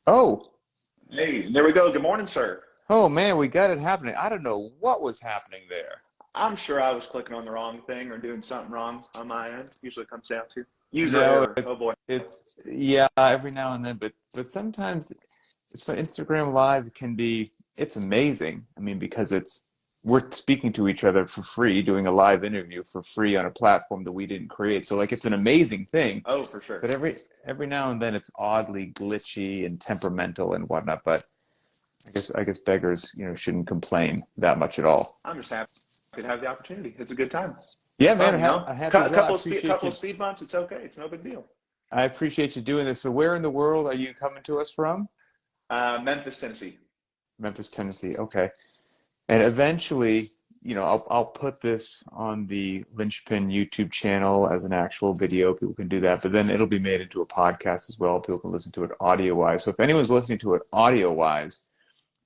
Oh, Hey, there we go. Good morning, sir. oh man, we got it happening. I don't know what was happening there. I'm sure I was clicking on the wrong thing or doing something wrong on my end. Usually it comes down to user No, error. Oh boy. it's yeah, every now and then, but sometimes it's fun. Instagram Live can be it's amazing. I mean, because it's we're speaking to each other for free, doing a live interview for free on a platform that we didn't create. So like it's an amazing thing. Oh, for sure. But every now and then it's oddly glitchy and temperamental and whatnot. But I guess beggars, shouldn't complain that much at all. I'm just happy to have the opportunity. It's a good time. It's Yeah, man, fun, you know. I'm happy as A well. I appreciate couple you. of speed bumps. It's okay. It's no big deal. I appreciate you doing this. So, where in the world are you coming to us from? Memphis, Tennessee. Memphis, Tennessee. Okay. And eventually, I'll put this on the Linchpin YouTube channel as an actual video. People can do that, but then it'll be made into a podcast as well. People can listen to it audio wise. So, if anyone's listening to it audio wise,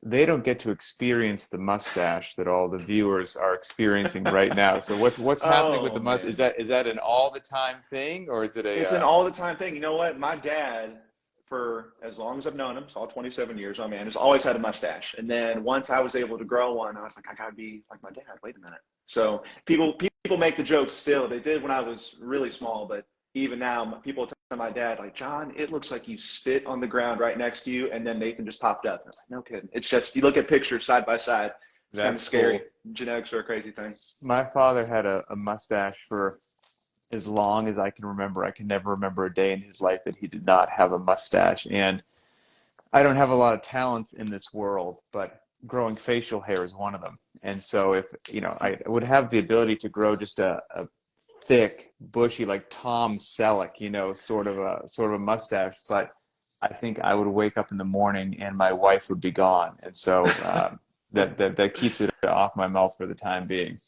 they don't get to experience the mustache that all the viewers are experiencing right now. So what's happening with Oh the mustache? Is man. that an all the time thing, or is it It's an all the time thing. You know what? My dad, for as long as I've known him, so all 27 years, oh man, has always had a mustache. And then once I was able to grow one, I was like, I gotta be like my dad. Wait a minute. So people make the joke still. They did when I was really small, but even now, people tell my dad, like, John, it looks like you spit on the ground right next to you, and then Nathan just popped up. I was like, no kidding. It's just you look at pictures side by side. It's kind of That's cool. scary. Genetics are a crazy thing. My father had a mustache for as long as I can remember. I can never remember a day in his life that he did not have a mustache. And I don't have a lot of talents in this world, but growing facial hair is one of them. And so if, I would have the ability to grow just a thick, bushy, like Tom Selleck, sort of a mustache. But I think I would wake up in the morning and my wife would be gone, and so that keeps it off my mouth for the time being.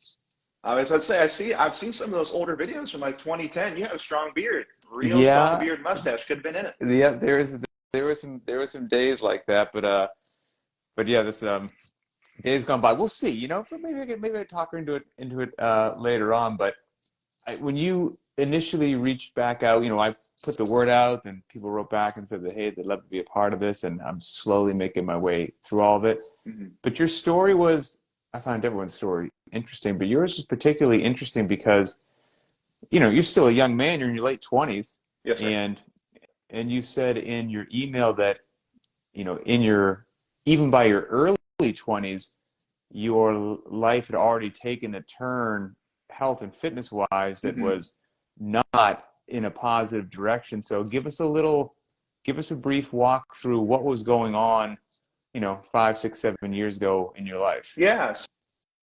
I was about to say, I've seen some of those older videos from like 2010. You have a strong beard, real strong Yeah, beard, mustache. Could have been in it. yeah. There were some days like that, but yeah, this days gone by. We'll see. But maybe I talk her into it later on. But when you initially reached back out, I put the word out, and people wrote back and said that, hey, they'd love to be a part of this, and I'm slowly making my way through all of it. Hmm. But your story was, I find everyone's story interesting, but yours was particularly interesting because, you're still a young man, you're in your late 20s, Yes, sir. and you said in your email that, in your even by your early 20s, your life had already taken a turn health and fitness wise that Hmm. was not in a positive direction. So give us a brief walk through what was going on, 5, 6, 7 years ago in your life. Yeah.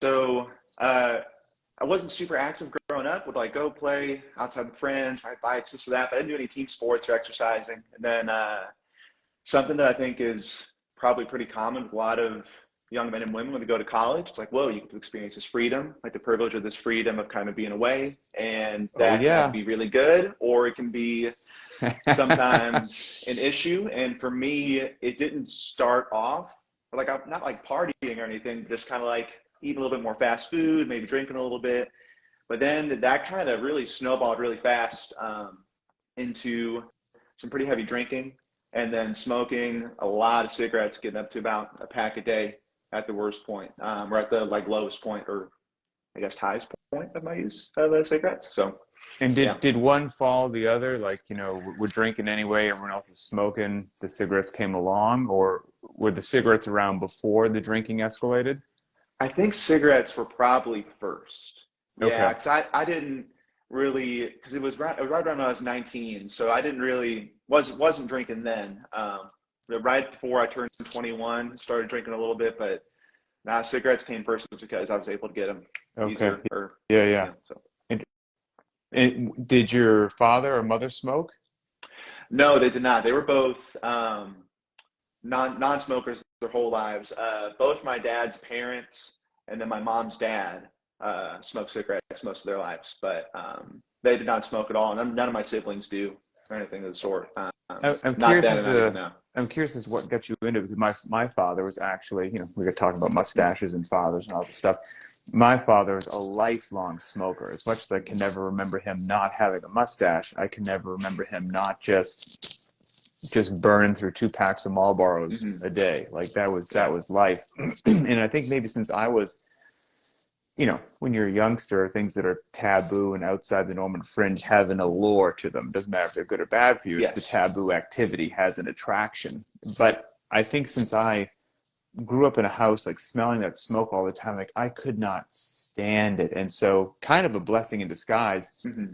So I wasn't super active growing up. Would like go play outside with friends, ride bikes, this or that. But I didn't do any team sports or exercising. And then something that I think is probably pretty common with a lot of young men and women when they go to college. It's like, whoa, you get to experience this freedom, like the privilege of this freedom of kind of being away. And Oh that can either yeah. be really good or it can be sometimes an issue. And for me, it didn't start off like I'm not like partying or anything, but just kind of like eating a little bit more fast food, maybe drinking a little bit. But then that kind of really snowballed really fast into some pretty heavy drinking and then smoking a lot of cigarettes, getting up to about a pack a day at the worst point, or at the like lowest point, or I guess highest point of my use of cigarettes. So And yeah, did one follow the other? Like, we're drinking anyway, everyone else is smoking, the cigarettes came along, or were the cigarettes around before the drinking escalated? I think cigarettes were probably first. Yeah, Okay. because I didn't really because it was right around when I was 19, so I didn't really wasn't drinking then. Right before I turned 21, started drinking a little bit, but now cigarettes came first because I was able to get them Okay. easier or Yeah, yeah. yeah. So And did your father or mother smoke? no, they did not. They were both non-smokers their whole lives. Both my dad's parents and then my mom's dad smoked cigarettes most of their lives, but they did not smoke at all. None of my siblings do or anything of the sort. I'm Not curious then as and not even to now. what got you into it because my father was actually, we got talking about mustaches and fathers and all this stuff. My father is a lifelong smoker. As much as I can never remember him not having a mustache, I can never remember him not just just burning through 2 packs of Marlboros Hmm. a day. Like that Yeah. was life. And I think maybe since I was, when you're a youngster, things that are taboo and outside the norm and fringe have an allure to them. Doesn't matter if they're good or bad for you. It's the Yes. taboo activity has an attraction. But I think since I grew up in a house like smelling that smoke all the time, like I could not stand it. And so kind of a blessing in disguise. Hmm.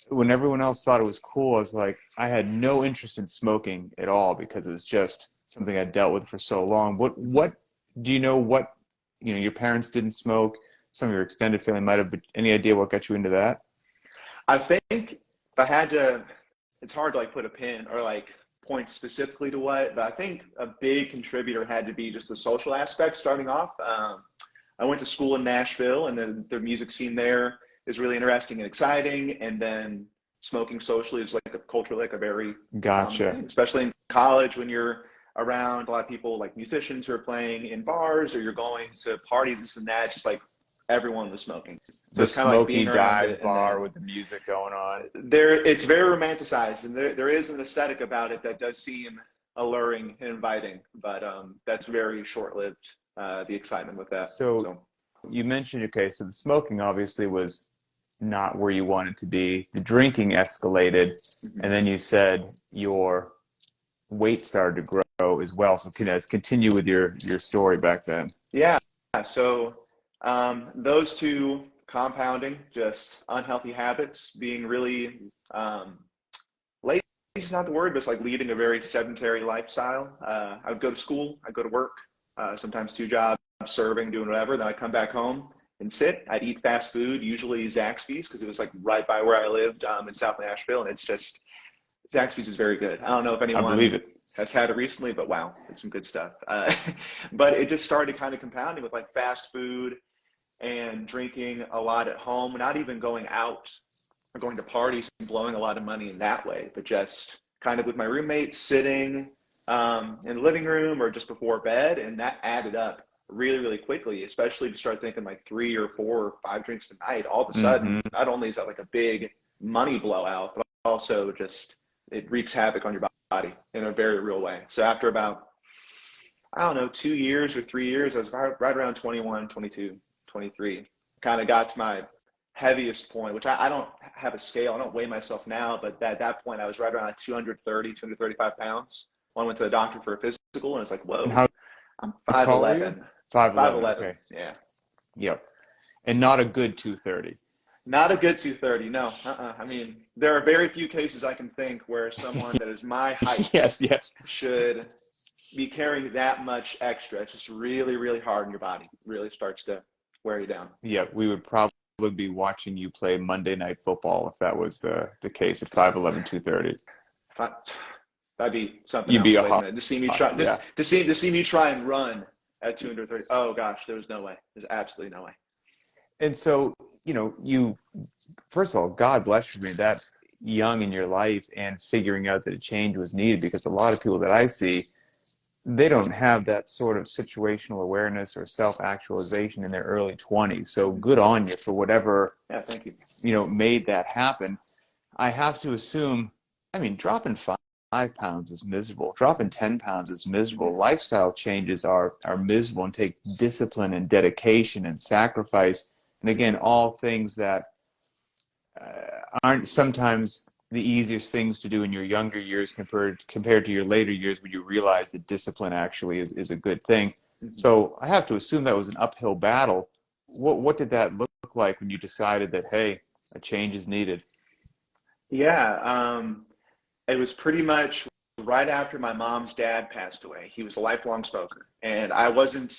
When everyone else thought it was cool, I was like, I had no interest in smoking at all because it was just something I dealt with for so long. What do you know what, your parents didn't smoke, some of your extended family might have, but any idea what got you into that? I think if I had to, it's hard to like put a pin or like point specifically to what, but I think a big contributor had to be just the social aspect starting off. I went to school in Nashville, and then the music scene there is really interesting and exciting. And then smoking socially is like a culturally like a very common Gotcha. thing, especially in college when you're around a lot of people like musicians who are playing in bars or you're going to parties, this and that. Just like everyone was smoking, so The it's kind of like smoky being around dive it. And bar then with the music going on. it's very romanticized, and there is an aesthetic about it that does seem alluring and inviting, but that's very short lived. The excitement with that. So So you mentioned, okay, so the smoking obviously was not where you wanted to be. The drinking escalated, mhm. and then you said your weight started to grow as well. So can us continue with your story back then? Yeah. So those two compounding, just unhealthy habits, being really lazy is not the word, but it's like leading a very sedentary lifestyle. I would go to school, I'd go to work, sometimes two jobs, serving, doing whatever. Then I'd come back home and sit. I'd eat fast food, usually Zaxby's, because it was like right by where I lived in South Nashville, and it's just Zaxby's is very good. I don't know if I believe anyone it. has had it recently, but wow, it's some good stuff. But it just started kind of compounding with like fast food and drinking a lot at home, not even going out or going to parties and blowing a lot of money in that way, but just kind of with my roommates sitting in the living room or just before bed. And that added up really, really quickly, especially to start thinking like 3 or 4 or 5 drinks a night. All of a sudden, Hmm. not only is that like a big money blowout, but also just it wreaks havoc on your body in a very real way. So after about, I don't know, 2 years or 3 years, I was right around 21, 22, 23. Kind of got to my heaviest point, which I don't have a scale. I don't weigh myself now, but at that point, I was right around 230, 235 pounds. When I went to the doctor for a physical, and it's like, And whoa, how I'm tall are you? 5'11, 5'11. 5'11. Okay. Yeah. Yep. And not a good 230. Not a good 230. No. I mean, there are very few cases I can think where someone that is my height Yes, yes. should be carrying that much extra. It's just really, really hard on your body. It really starts to wear you down. Yeah, we would probably be watching you play Monday Night Football if that was the case at 5'11", 230. I, that'd be something You'd be else. a Wait a minute. To see me hoss. try, Yeah. to see me try and run at 230. Oh gosh, there was no way. There's absolutely no way. And so, you first of all, God bless you for being that young in your life and figuring out that a change was needed because a lot of people that I see, they don't have that sort of situational awareness or self-actualization in their early 20s. So Mm-hmm. good on you for whatever, Yeah, thank you. made that happen. I have to assume, I mean, dropping 5 pounds is miserable. Dropping 10 pounds is Mm-hmm. miserable. Lifestyle changes are miserable and take discipline and dedication and sacrifice. And again, all things that aren't sometimes the easiest things to do in your younger years compared to your later years when you realize that discipline actually is a good thing. Mm-hmm. So I have to assume that was an uphill battle. What did that look like when you decided that, hey, a change is needed? Yeah, it was pretty much right after my mom's dad passed away. He was a lifelong smoker, and I wasn't.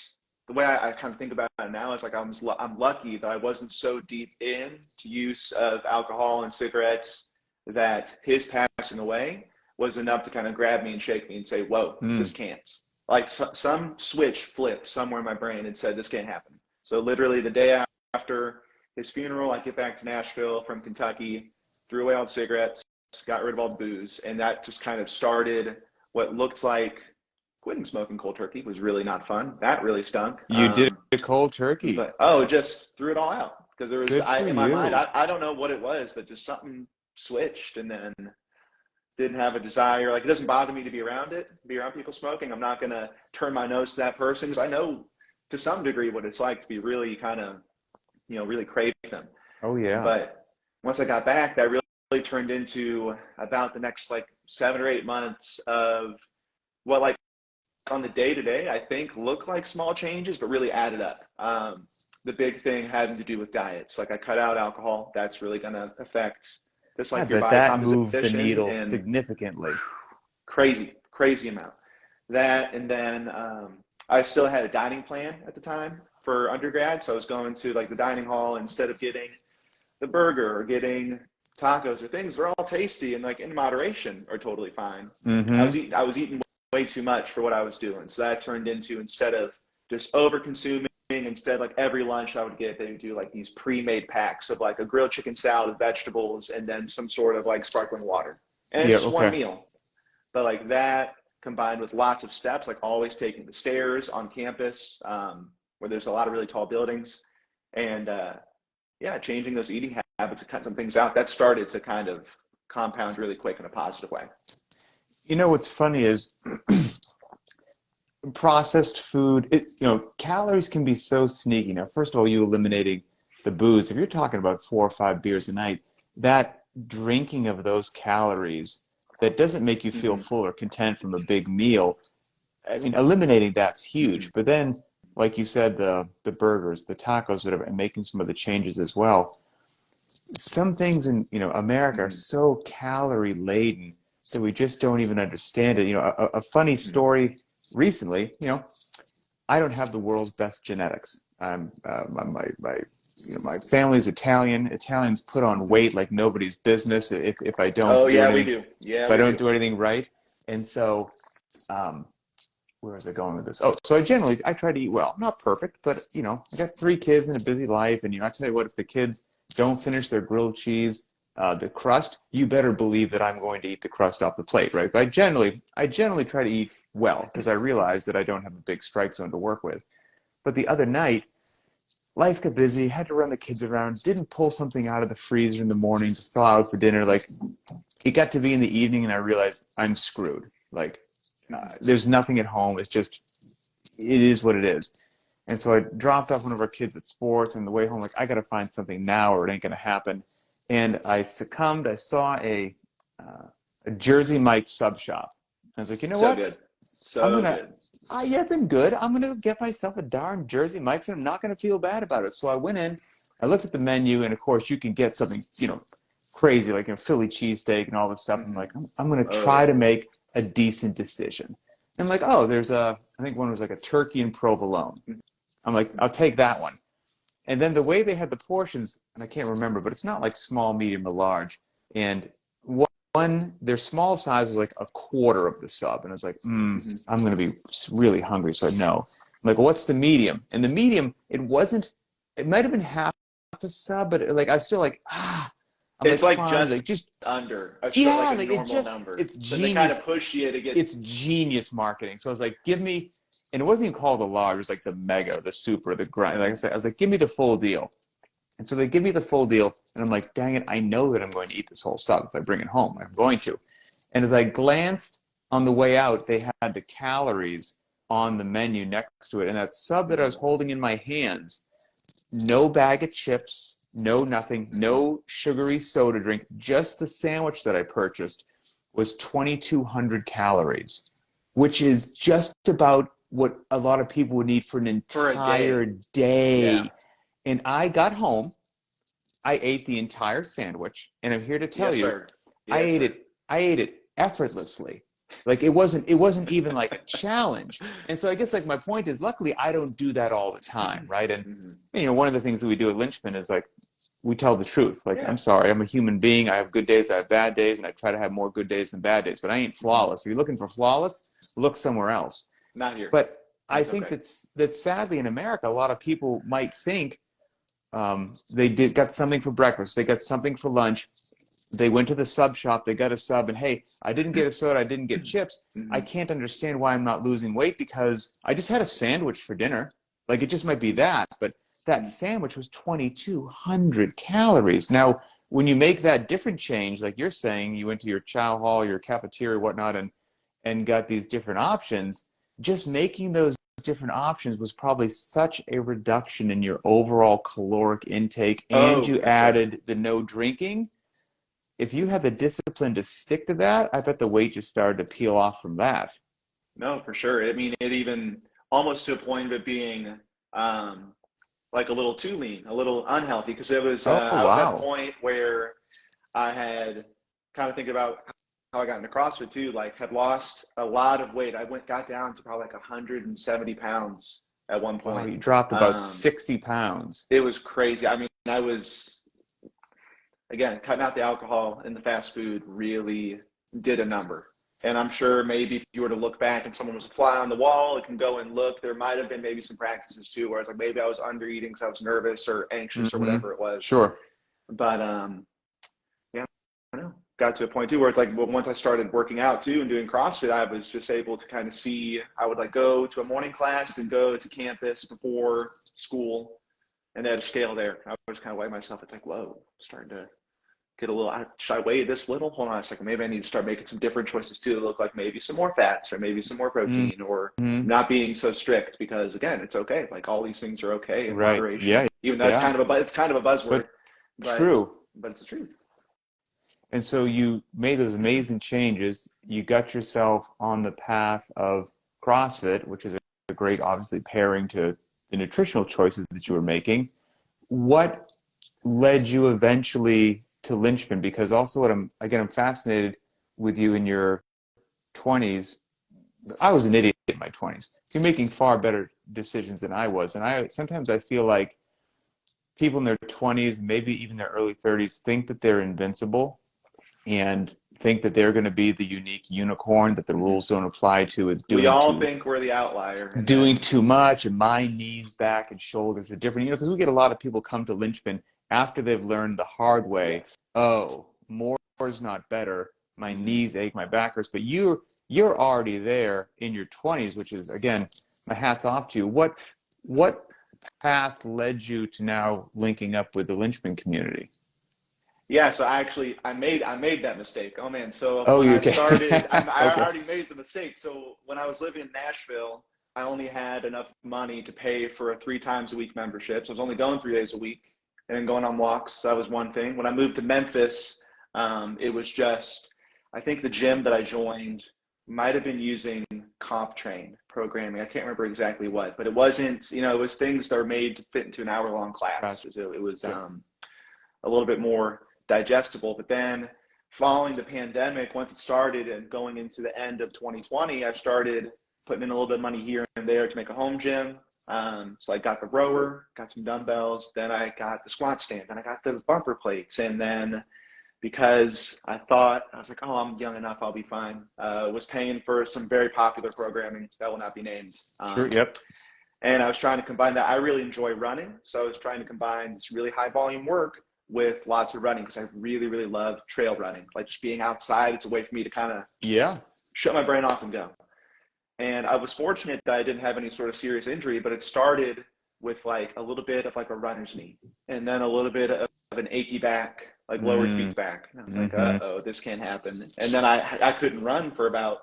The way I kind of think about it now is like I'm lucky that I wasn't so deep in to use of alcohol and cigarettes that his passing away was enough to kind of grab me and shake me and say, "Whoa, this Mm. can't." Like some switch flipped somewhere in my brain and said, "This can't happen." So literally the day after his funeral, I get back to Nashville from Kentucky, threw away all the cigarettes, got rid of all the booze, and that just kind of started what looked like quitting smoking cold turkey. Was really not fun. That really stunk. You did a cold turkey. But oh, just threw it all out because there was Good I for in my mind you. I don't know what it was, but just something switched, and then didn't have a desire. Like, it doesn't bother me to be around people smoking. I'm not going to turn my nose to that person because I know to some degree what it's like to be really kind of, really crave them. Oh yeah. But once I got back, that really turned into about the next like 7 or 8 months of what, like, on the day to day, I think look like small changes, but really added up. The big thing having to do with diets. Like, I cut out alcohol. That's really going to affect just Yeah, like your that body that moved the composition needle and significantly. crazy amount. That, and then I still had a dining plan at the time for undergrad, so I was going to like the dining hall instead of getting the burger or getting tacos or things. They're all tasty and like in moderation are totally fine. Mm-hmm. I was eating way too much for what I was doing, so that turned into, instead of just over consuming, instead like every lunch I would get, they would do like these pre-made packs of like a grilled chicken salad with vegetables and then some sort of like sparkling water, and it's Yeah, just one okay. meal. But like that combined with lots of steps, like always taking the stairs on campus, where there's a lot of really tall buildings, and yeah, changing those eating habits and cut some things out, that started to kind of compound really quick in a positive way. You know what's funny is processed food, calories can be so sneaky. Now, first of all, you eliminating the booze. If you're talking about 4 or 5 beers a night, that drinking of those calories that doesn't make you feel Mm-hmm. full or content from a big meal, I mean, eliminating that's Mm-hmm. huge. But then, like you said, the burgers, the tacos, whatever, and making some of the changes as well. Some things in America are Mm-hmm. so calorie laden that we just don't even understand it. A funny Mm-hmm. story recently. I don't have the world's best genetics. My family's Italian. Italians put on weight like nobody's business if I Oh don't do yeah, we anything do. Yeah, if I we don't do. do anything right. And so, um, where was I going with this? Oh, so I try to eat well. I'm not perfect, but I got 3 kids and a busy life, and I tell you what, if the kids don't finish their grilled cheese, the crust, you better believe that I'm going to eat the crust off the plate, right? But I generally try to eat well because I realize that I don't have a big strike zone to work with. But the other night, life got busy, had to run the kids around, didn't pull something out of the freezer in the morning to thaw out for dinner. Like, it got to be in the evening, and I realized I'm screwed. Like, Mm-hmm. there's nothing at home. It is what it is. And so I dropped off one of our kids at sports, and the way home, like, I got to find something now or it ain't going to happen. And I succumbed. I saw a Jersey Mike sub shop. I was like, you know So what? good. I'm So gonna. good. Yeah, I've been good. I'm gonna get myself a darn Jersey Mike's, and I'm not gonna feel bad about it. So I went in. I looked at the menu, and of course, you can get something, crazy like a Philly cheesesteak and all this stuff. I'm Mm-hmm. like, I'm gonna Oh try yeah. to make a decent decision. And I'm like, oh, I think one was like a turkey and provolone. I'm like, I'll take that one. And then the way they had the portions, and I can't remember, but it's not like small, medium, or large. And their small size was like a quarter of the sub. And I was like, Mm-hmm. I'm going to be really hungry. So no. I'm like, what's the medium? And the medium, it might have been half a sub, but like, I was still like, I'm like, It's like fine. just Like, just, under a short, like yeah, a like normal number. it's Then they kind genius. of push you to get. It's genius marketing. So I was like, give me, and it wasn't even called the large, it was like the mega, the super, the grind. Like I said, I was like, give me the full deal. And so they give me the full deal, and I'm like, dang it, I know that I'm going to eat this whole sub if I bring it home. I'm going to. And as I glanced on the way out, they had the calories on the menu next to it. And that sub that I was holding in my hands, no bag of chips, no nothing, no sugary soda drink, just the sandwich that I purchased was 2,200 calories, which is just about what a lot of people would need for an For a day. entire Yeah. day. And I got home, I ate the entire sandwich, and I'm here to tell Yes, you, sir. I Yes, ate sir. it, I ate it effortlessly. Like, it wasn't even like a challenge. And so I guess, like, my point is, luckily I don't do that all the time, right? And Mm-hmm. one of the things that we do at Linchpin is, like, we tell the truth. Like, Yeah. I'm sorry, I'm a human being. I have good days, I have bad days, and I try to have more good days than bad days. But I ain't Mm-hmm. flawless. If you're looking for flawless, look somewhere else. Not here. But I That's think okay. that sadly in America, a lot of people might think got something for breakfast, they got something for lunch, they went to the sub shop, they got a sub, and hey, I didn't get a soda, I didn't get chips. I Mm-hmm. can't understand why I'm not losing weight because I just had a sandwich for dinner. Like, it just might be that, but that sandwich was 2,200 calories. Now, when you make that different change, like you're saying, you went to your chow hall, your cafeteria, whatnot, and got these different options, just making those different options was probably such a reduction in your overall caloric intake, and Oh, you for sure. added the no drinking. If you had the discipline to stick to that, I bet the weight just started to peel off from that. No, for sure. I mean, it even almost to a point of it being um, like a little too lean, a little unhealthy, because it was Oh, I was at the wow. point where I had kind of thinking about how I got into CrossFit too, like had lost a lot of weight. Got down to probably like 170 pounds at one Wow, point. you dropped about Um, 60 pounds. it was crazy. I mean, I was again cutting out the alcohol and the fast food really did a number. And I'm sure maybe if you were to look back and someone was a fly on the wall, it can go and look. There might have been maybe some practices too, where it's like maybe I was under eating because I was nervous or anxious or Hmm. whatever it was. Sure. But yeah, I don't know. Got to a point too where it's like well, once I started working out too and doing CrossFit, I was just able to kind of see. I would like go to a morning class and go to campus before school, and then scale there. I was kind of weigh myself. It's like whoa, starting to get a little. Should I weigh this little? Hold on a second. Maybe I need to start making some different choices too. To look like maybe some more fats or maybe some more protein or Hmm. not being so strict because again, it's okay. Like all these things are okay in Right. moderation. Yeah. Even though Yeah. it's kind of a buzzword, But but true. it's the truth. And so you made those amazing changes. You got yourself on the path of CrossFit, which is a great, obviously, pairing to the nutritional choices that you were making. What led you eventually to Linchpin? Because also, I'm fascinated with you in your 20s. I was an idiot in my 20s. You're making far better decisions than I was, and I feel like people in their 20s, maybe even their early 30s, think that they're invincible and think that they're going to be the unique unicorn that the Mm-hmm. rules don't apply to with We all think we're the outlier, and doing then too much, and my knees, back, and shoulders are different. Because we get a lot of people come to Linchpin after they've learned the hard way. yes, Oh, more is not better. My mm-hmm. knees ache, my back hurts. But you're already there in your 20s, which is again, my hat's off to you. What path led you to now linking up with the Linchpin community? Yeah, so I made that mistake. Oh man, so Oh, when you I okay? started, I Okay. already made the mistake. So when I was living in Nashville, I only had enough money to pay for a 3 times a week membership. So I was only going 3 days a week and then going on walks. That was one thing. When I moved to Memphis, it was just I think the gym that I joined might have been using comp train programming. I can't remember exactly what, but it wasn't. It was things that are made to fit into an hour long class. Gotcha. So it was a little bit more digestible. But then following the pandemic, once it started and going into the end of 2020, I started putting in a little bit of money here and there to make a home gym. So I got the rower, got some dumbbells, then I got the squat stand, then I got the bumper plates, and then because I was like, oh, I'm young enough, I'll be fine. Was paying for some very popular programming that will not be named. Sure. Yep. And I was trying to combine that. I really enjoy running. So I was trying to combine this really high volume work with lots of running because I really, really love trail running. Like just being outside, it's a way for me to kind of Yeah. shut my brain off and go. And I was fortunate that I didn't have any sort of serious injury, but it started with like a little bit of like a runner's knee and then a little bit of an achy back, like lower Mm, speech back. And I was like, mm-hmm. uh-oh, this can't happen. And then I couldn't run for about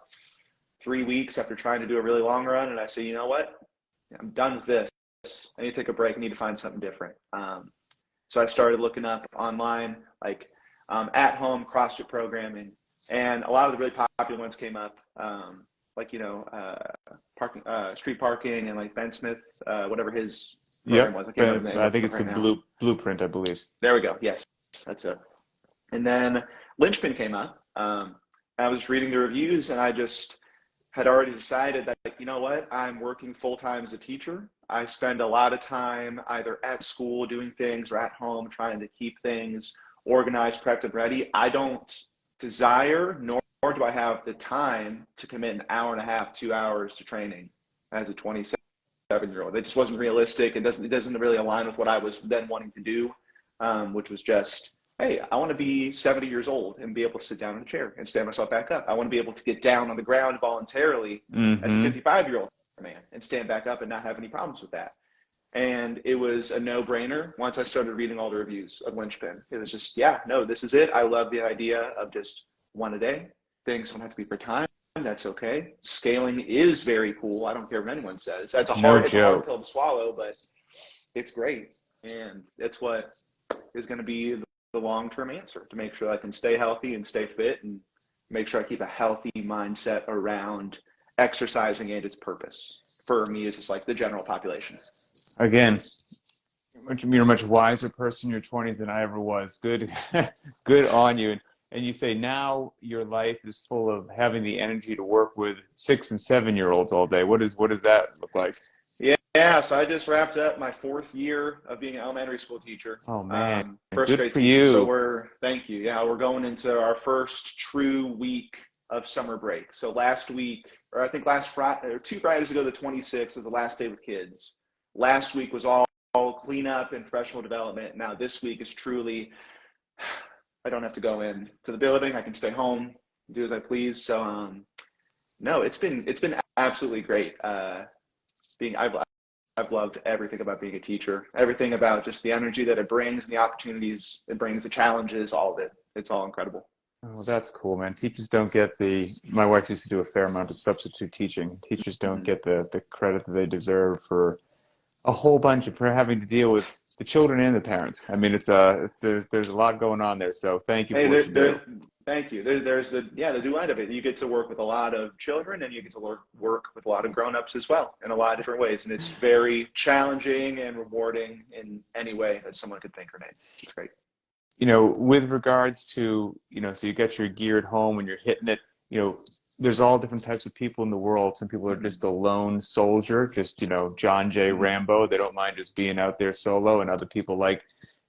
3 weeks after trying to do a really long run. And I said, you know what? I'm done with this. I need to take a break. I need to find something different. So I started looking up online, like at home CrossFit programming. And a lot of the really popular ones came up, like, parking, street parking and like Ben Smith, whatever his program Yep. was. I can't remember But the name I of think it it's a right now. blueprint, I believe. There we go. Yes, that's it. And then Linchpin came up. I was reading the reviews and I just had already decided that, like, you know what, I'm working full time as a teacher. I spend a lot of time either at school doing things or at home trying to keep things organized, prepped, and ready. I don't desire nor do I have the time to commit an hour and a half, 2 hours to training as a 27-year old. It just wasn't realistic. It doesn't really align with what I was then wanting to do, which was just, hey, I want to be 70 years old and be able to sit down in a chair and stand myself back up. I want to be able to get down on the ground voluntarily as a Mm-hmm. 55-year-old man and stand back up and not have any problems with that. And it was a no-brainer once I started reading all the reviews of Linchpin. It was just, yeah, no, this is it. I love the idea of just one a day. Things don't have to be for time. That's okay. Scaling is very cool. I don't care what anyone says. No It's a hard joke. pill to swallow, but it's great. And it's what is going to be the long-term answer to make sure I can stay healthy and stay fit and make sure I keep a healthy mindset around exercising and its purpose. For me, it's just like the general population. Again, you're a much wiser person in your 20s than I ever was. Good, good on you. And you say now your life is full of having the energy to work with 6 and 7 year olds all day. What does that look like? Yeah. So I just wrapped up my 4th year of being an elementary school teacher, Oh man, first good grade for teacher. So you. thank you. Yeah, we're going into our first true week of summer break. So last week, or I think last Friday, or 2 Fridays ago, the 26th was the last day with kids. Last week was all cleanup and professional development. Now this week is truly, I don't have to go in to the building. I can stay home, do as I please. So no, it's been absolutely great. Being I've loved everything about being a teacher, everything about just the energy that it brings and the opportunities it brings, the challenges, all of it. It's all incredible. Oh, that's cool, man. Teachers don't get my wife used to do a fair amount of substitute teaching. Teachers don't Mhm. get the credit that they deserve for a whole bunch of, for having to deal with the children and the parents. I mean, there's a lot going on there. So thank you for Hey, what you do. thank you. There's the duet of it. You get to work with a lot of children, and you get to work with a lot of grown-ups as well in a lot of different ways, and it's very challenging and rewarding in any way that someone could think or name. It's great. With regards to, so you get your gear at home and you're hitting it, there's all different types of people in the world. Some people are Mm-hmm. just a lone soldier, just, John J. Mm-hmm. Rambo. They don't mind just being out there solo, and other people like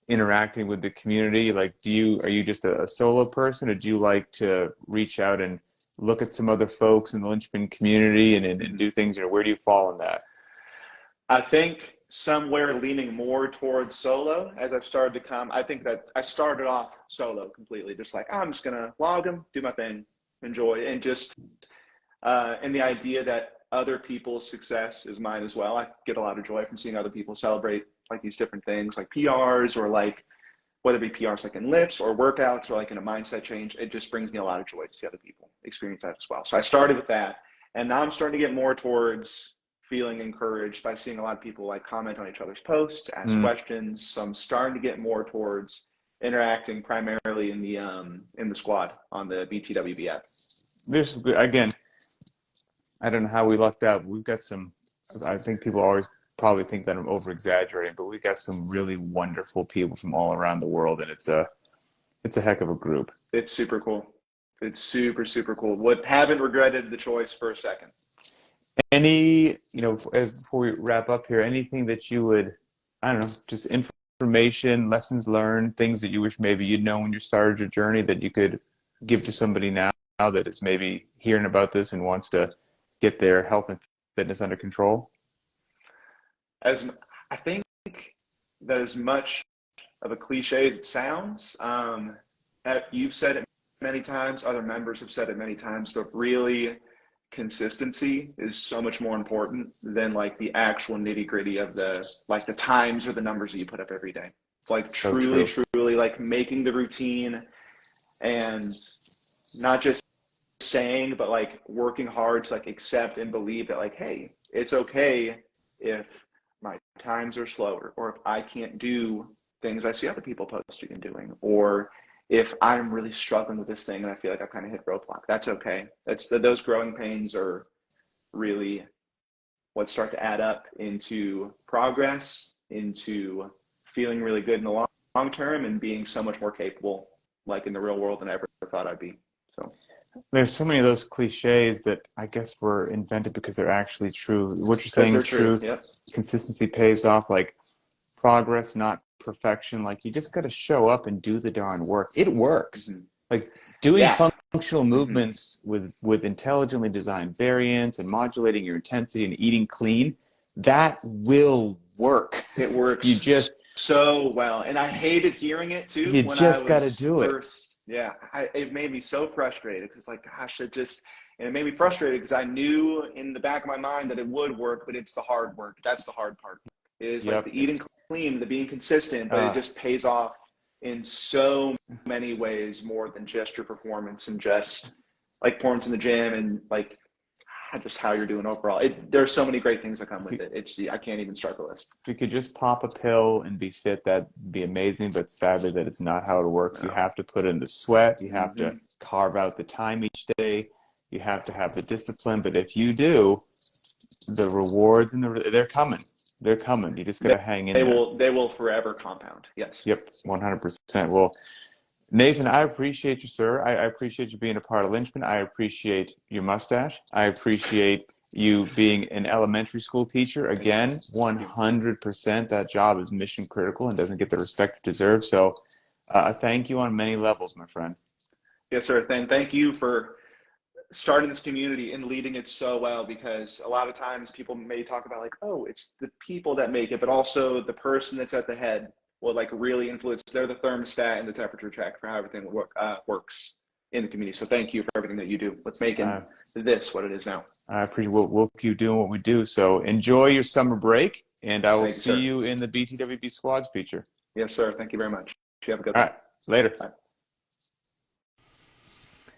interacting with the community. Like, are you just a solo person, or do you like to reach out and look at some other folks in the Linchpin community and Mm-hmm. do things? Where do you fall in that? I think somewhere leaning more towards solo as I've started to come. I think that I started off solo completely, just like, oh, I'm just gonna log them, do my thing, enjoy, and just and the idea that other people's success is mine as well. I get a lot of joy from seeing other people celebrate like these different things, like PRs or like whether it be PRs like in lifts or workouts or like in a mindset change. It just brings me a lot of joy to see other people experience that as well. So I started with that, and now I'm starting to get more towards feeling encouraged by seeing a lot of people like comment on each other's posts, ask Mm. questions. So I'm starting to get more towards interacting primarily in the squad on the BTWBF. Again, I don't know how we lucked out. We've got I think people always probably think that I'm over exaggerating, but we've got some really wonderful people from all around the world, and it's a heck of a group. It's super cool. It's super, super cool. What haven't regretted the choice for a second. Before we wrap up here, anything that you would, I don't know, just information, lessons learned, things that you wish maybe you'd know when you started your journey that you could give to somebody now that is maybe hearing about this and wants to get their health and fitness under control? As I think that as much of a cliche as it sounds, you've said it many times, other members have said it many times, but really consistency is so much more important than like the actual nitty gritty of the times or the numbers that you put up every day. Like So truly, true. truly like making the routine and not just saying, but like working hard to like accept and believe that like, hey, it's okay if my times are slower, or if I can't do things I see other people posting and doing, or if I'm really struggling with this thing and I feel like I've kind of hit roadblock. That's okay. Those growing pains are really what start to add up into progress, into feeling really good in the long term, and being so much more capable, like in the real world, than I ever thought I'd be. So There's so many of those cliches that I guess were invented because they're actually true. What you're because saying they're is true. true. Yep. Consistency pays off, like progress, not perfection. Like you just got to show up and do the darn work. It works. Mm-hmm. Like doing Yeah. functional Mm-hmm. movements with intelligently designed variants and modulating your intensity and eating clean, that will work. It You works just so well. And I hated hearing it too you when I just got to was do it. first. Yeah. It made me so frustrated because, like, gosh, and it made me frustrated because I knew in the back of my mind that it would work, but it's the hard work. That's the hard part. is like Yep. the eating clean, the being consistent, but it Uh, just pays off in so many ways more than just your performance and just like performance in the gym and like just how you're doing overall. There's so many great things that come with it. I can't even start the list. if you could just pop a pill and be fit, that'd be amazing. But sadly, that is not how it works. You No. have to put in the sweat. You have to Mm-hmm. carve out the time each day. You have to have the discipline. But if you do, the rewards and they're coming. They're coming. You just got to hang in there. They will forever compound. Yes. Yep, 100%. Well, Nathan, I appreciate you, sir. I appreciate you being a part of Linchpin. I appreciate your mustache. I appreciate you being an elementary school teacher. Again, Thank you. 100%. That job is mission critical and doesn't get the respect it deserves. So, thank you on many levels, my friend. Yes, sir. Thank you for starting this community and leading it so well, because a lot of times people may talk about like, oh, it's the people that make it, but also the person that's at the head will like really influence. They're the thermostat and the temperature check for how everything works in the community. So thank you for everything that you do. Let's making Uh, this what it is now. I appreciate we'll keep doing what we do. So, enjoy your summer break, and I will Thank you, see sir. you in the BTWB squads feature. Yes, sir. Thank you very much. You have a good All one. right, later. Bye.